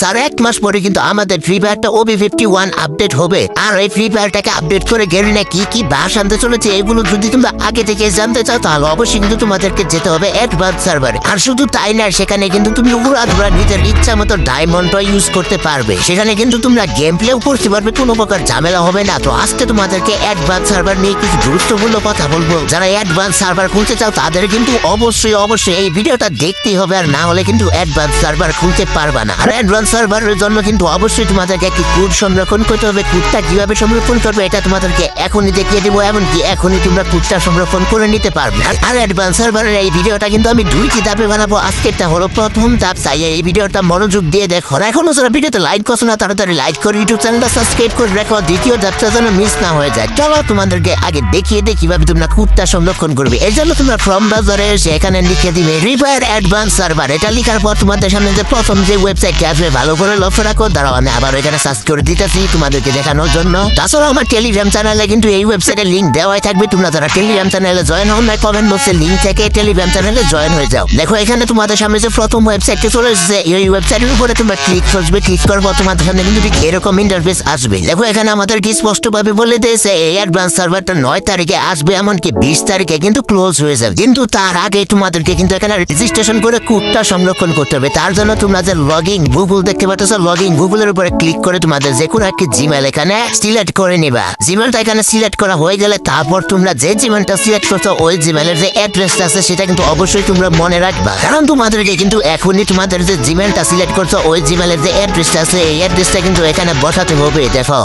আর 1 মাস পরে কিন্তু আমাদের ফ্রি ফায়ারটা OB51 আপডেট হবে। আর এই ফ্রি ফায়ারটাকে আপডেট করে গেরিনা কি কি বাস আনতে চলেছে এগুলো যদি তোমরা আগে থেকে জানতে চাও তাহলে অবশ্যই কিন্তু তোমাদেরকে যেতে হবে অ্যাডভান্স সার্ভারে। আর শুধু তাই না, সেখানে কিন্তু তুমি উড়াধুরা নিজের ইচ্ছা মতো ডায়মন্ডটা ইউজ করতে পারবে। সেখানে কিন্তু তোমরা গেম প্লেও করতে পারবে, কোনো প্রকার ঝামেলা হবে না। তো আজকে তোমাদেরকে অ্যাডভান্স সার্ভার নিয়ে কিছু গুরুত্বপূর্ণ কথা বলবো। যারা অ্যাডভান্স সার্ভার খুলতে চাও তাদের কিন্তু অবশ্যই এই ভিডিওটা দেখতেই হবে, আর না হলে কিন্তু অ্যাডভান্স সার্ভার খুলতে পারবা না। আর অ্যাডভান্স সার্ভারের জন্য কিন্তু অবশ্যই তোমাদেরকে একটি কোড সংরক্ষণ করতে হবে। কোডটা কিভাবে সংরক্ষণ করবে এটা তোমাদেরকে এখনই দেখিয়ে দেবো, এমনকি এখনই তোমরা কোডটা সংরক্ষণ করে নিতে পারবে। আর অ্যাডভান্স সার্ভারের এই ভিডিওটা কিন্তু আমি 2টি ধাপে বানাবো। আজকেরটা হলো প্রথম ধাপ, তাই এই ভিডিওটা মনোযোগ দিয়ে দেখো। এখনো যারা ভিডিওতে লাইক করছো না তাড়াতাড়ি লাইক করে ইউটিউব চ্যানেলটা সাবস্ক্রাইব করে রাখো, দ্বিতীয় ধাপটা যেন মিস না হয়ে যায়। চলো তোমাদেরকে আগে দেখিয়ে দিই কিভাবে তোমরা কোডটা সংরক্ষণ করবে। এর জন্য তোমরা ফ্রম ব্রাউজারে এসে এখানে লিখে দিবে ফ্রি ফায়ার অ্যাডভান্স সার্ভার। এটা লেখার পর তোমাদের সামনে যে প্রথম যে ওয়েবসাইটটি আসবে ভালো করে লক্ষ্য রাখো। দাঁড়াও আমি আবার এখানে সার্চ করে দিতেছি তোমাদেরকে দেখানোর জন্য। তাছাড়া আমার টেলিগ্রাম চ্যানেলে কিন্তু এই ওয়েবসাইটের লিঙ্ক দেওয়াই থাকবে। তোমরা যারা টেলিগ্রাম চ্যানেলে জয়েন হও না, কমেন্ট বক্সের লিঙ্ক থেকে টেলিগ্রাম চ্যানেলে জয়েন হয়ে যাও। দেখো এখানে তোমাদের সামনে যে প্রথম ওয়েবসাইটটি চলে এসেছে, এই ওয়েবসাইটের উপরে তোমরা ক্লিক করবে। ক্লিক করার পর তোমাদের সামনে কিন্তু ঠিক এরকম ইন্টারফেস আসবে। দেখো এখানে আমাদেরকে স্পষ্টভাবে বলে দিয়েছে এই অ্যাডভান্স সার্ভারটা 9 তারিখে আসবে, এমনকি 20 তারিখে কিন্তু ক্লোজ হয়ে যাবে। কিন্তু তার আগে তোমাদেরকে কিন্তু এখানে রেজিস্ট্রেশন করে কোডটা সংরক্ষণ করতে হবে। তার জন্য তোমরা যে লগইন গুগল দেখতে পাচ্ছ, লগইন গুগলের উপরে ক্লিক করে তোমাদের যে কোনো একটি জিমেল এখানে সিলেক্ট করে নিবা। জিমেলটা এখানে সিলেক্ট করা হয়ে গেলে তারপর তোমরা যে জিমেলটা সিলেক্ট করছো ওই জিমেলের যে অ্যাড্রেসটা আছে সেটা কিন্তু অবশ্যই তোমরা মনে রাখবা, কারণ তোমাদেরকে কিন্তু এখনই তোমাদের যে জিমেলটা সিলেক্ট করছো ওই জিমেলের যে অ্যাড্রেসটা আছে এই অ্যাড্রেসটা কিন্তু এখানে বসাতে হবে। দেখো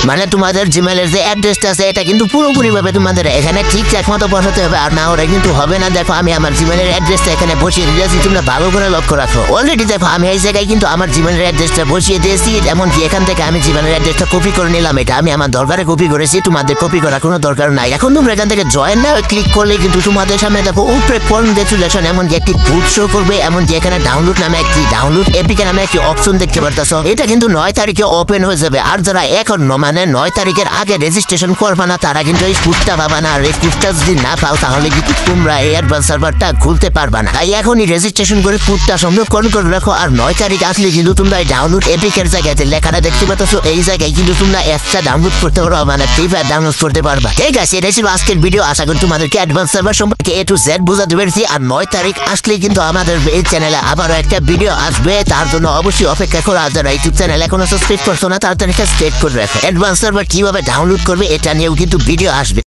মানে তোমাদের জিমেলের যে অ্যাড্রেসটা আছে এটা কিন্তু পুরোপুরি ভাবে তোমাদের এখানে ঠিকঠাক মতো বসাতে হবে, আর না হলে কিন্তু হবে না। দেখো আমি আমার জিমেলের অ্যাড্রেসটা এখানে বসিয়ে দিয়েছি, তোমরা ভালো করে লক্ষ্য রাখো। অলরেডি দেখো আমি এই জায়গায় কিন্তু আমার জিমেলের অ্যাড্রেসটা বসিয়ে দিয়েছি, এমনকি এখান থেকে আমি জিমেলের অ্যাড্রেসটা কপি করে নিলাম। এটা আমি আমার দরকারে কপি করেছি, তোমাদের কপি করার কোনো দরকার নাই। এখন তোমরা এখান থেকে জয়েন না ক্লিক করলে কিন্তু তোমাদের সামনে দেখো উপরে কনগ্রেচুলেশন এমনকি একটি কোড শো করবে, এমনকি এখানে ডাউনলোড নামে একটি ডাউনলোড এপিকে নামে একটি অপশন দেখতে পারতেছো। এটা কিন্তু 9 তারিখে ওপেন হয়ে যাবে। আর যারা এখন মানে 9 তারিখের আগে রেজিস্ট্রেশন করবে না তারা কিন্তু এই কোডটা পাবা না। আর এই কোডটা যদি না পাও তাহলে কিন্তু তোমরা এই অ্যাডভান্স সার্ভারটা খুলতে পারবা না। তাই এখনই রেজিস্ট্রেশন করে কোডটা সংরক্ষণ করে রাখো। আর 9 তারিখ আসলে কিন্তু তোমরা এই ডাউনলোড এপিকের জায়গাতে লেখাটা দেখতে পাচ্ছো, এই জায়গায় কিন্তু তোমরা অ্যাপটা ডাউনলোড করতে পারো, মানে ফ্রি ফায়ার ডাউনলোড করতে পারবা। ঠিক আছে, এটা ছিল আজকের ভিডিও। আশা করি তোমাদেরকে অ্যাডভান্স সার্ভার সম্পর্কে A to Z বোঝাতে পেরেছি। আর 9 তারিখ আসলে কিন্তু আমাদের এই চ্যানেলে আবারও একটা ভিডিও আসবে, তার জন্য অবশ্যই অপেক্ষা করো। আর যারা ইউটিউব চ্যানেল এখনো সাবস্ক্রাইব করছো না তাড়াতাড়ি সাবস্ক্রাইব করে রাখো। অ্যাডভান্স সার্ভার কিভাবে ডাউনলোড করবে এটা নিয়েও কিন্তু ভিডিও আসবে।